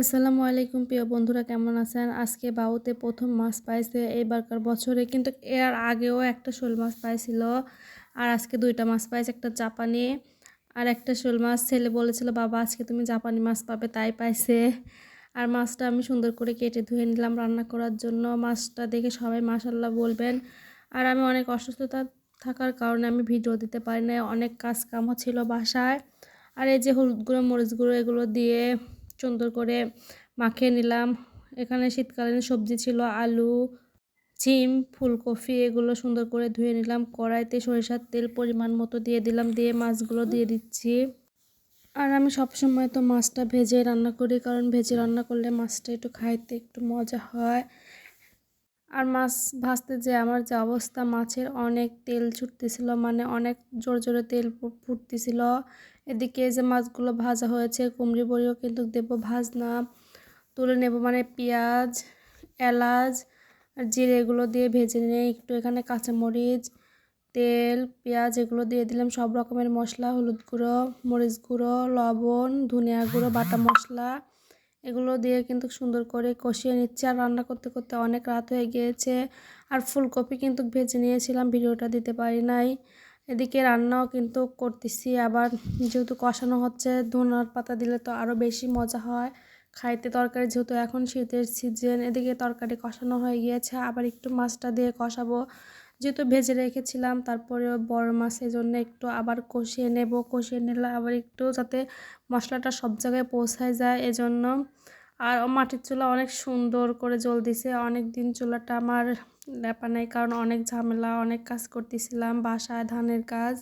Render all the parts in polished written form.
আসসালামু আলাইকুম প্রিয় বন্ধুরা, কেমন আছেন? আজকে বাবুতে প্রথম মাছ পাইছে এইবারকার বছরে, কিন্তু এর আগেও একটা শোল মাছ পাইছিল। আর আজকে দুইটা মাছ পাইছে, একটা জাপানি আর একটা শোল মাছ। ছেলে বলেছিল বাবা আজকে তুমি জাপানি মাছ পাবে, তাই পাইছে। আর মাছটা আমি সুন্দর করে কেটে ধুয়ে নিলাম রান্না করার জন্য। মাছটা দেখে সবাই মাশাল্লাহ বলবেন। আর আমি অনেক অসুস্থতা থাকার কারণে আমি ভিডিও দিতে পারি না, অনেক কাজ কামও ছিল বাসায়। আর এই যে হলুদ গুঁড়ো মরিচ গুঁড়ো এগুলো দিয়ে সুন্দর করে মাখিয়ে নিলাম। এখানে শীতকালীন সবজি ছিল আলু, সিম, ফুলকপি, এগুলো সুন্দর করে ধুয়ে নিলাম। কড়াইতে সরিষার তেল পরিমাণ মতো দিয়ে দিলাম, দিয়ে মাছগুলো দিয়ে দিচ্ছি। আর আমি সবসময় তো মাছটা ভেজে রান্না করি, কারণ ভেজে রান্না করলে মাছটা একটু খাইতে একটু মজা হয়। আর মাছ ভাজতে যে আমার যে অবস্থা, মাছের অনেক তেল ছুটতেছিল, মানে অনেক জোরে জোরে তেল ফুটতেছিল। এদিকে যে মাছগুলো ভাজা হয়েছে, কুমড়ি বড়িও কিন্তু দেবো ভাজনা তুলে নেব, মানে পেঁয়াজ, এলাচ আর জিরে এগুলো দিয়ে ভেজে নিয়ে একটু এখানে কাঁচামরিচ, তেল, পেঁয়াজ এগুলো দিয়ে দিলাম, সব রকমের মশলা, হলুদ গুঁড়ো, মরিচ গুঁড়ো, লবণ, ধনিয়া গুঁড়ো, বাটা মশলা এগুলো দিয়ে কিন্তু সুন্দর করে কষিয়ে নিচ্ছে। আর রান্না করতে করতে অনেক রাত হয়ে গিয়েছে। আর ফুলকপি কিন্তু ভেজে নিয়েছিলাম, ভিডিওটা দিতে পারি নাই। এদিকে রান্নাও কিন্তু করতেছি, আবার যেহেতু কষানো হচ্ছে, ধনিয়ার পাতা দিলে তো আরও বেশি মজা হয় খাইতে তরকারি, যেহেতু এখন শীতের সিজন। এদিকে তরকারি কষানো হয়ে গিয়েছে, আবার একটু মাছটা দিয়ে কষাবো, যেহেতু ভেজে রেখেছিলাম। তারপরে বড় মাছের জন্য একটু আবার কষিয়ে নেব, কষিয়ে নিলে আবার একটু যাতে মশলাটা সব জায়গায় পৌঁছায় যায় এজন্য। আর মাটির চুলা অনেক সুন্দর করে জ্বলতেছে, অনেক দিন চুলাটা আমার লেপা নাই, কারণ অনেক ঝামেলা, অনেক কাজ করতেছিলাম বাসায়, ধানের কাজ।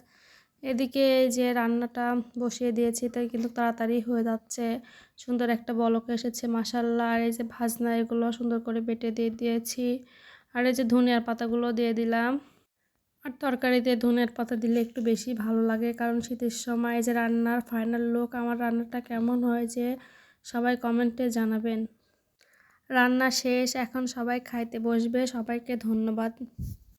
এদিকে এই যে রান্নাটা বসিয়ে দিয়েছি, তাই কিন্তু তাড়াতাড়ি হয়ে যাচ্ছে, সুন্দর একটা বলক এসেছে মাশাল্লাহ। আর এই যে ভাজনা এগুলো সুন্দর করে বেটে দিয়ে দিয়েছি। আর এই যে ধনিয়ার পাতাগুলো দিয়ে দিলাম। আর তরকারিতে ধনিয়ার পাতা দিলে একটু বেশি ভালো লাগে, কারণ শীতের সময়। এই যে রান্নার ফাইনাল লুক, আমার রান্নাটা কেমন হয়েছে সবাই কমেন্টে জানাবেন। রান্না শেষ, এখন সবাই খাইতে বসবে, সবাইকে ধন্যবাদ।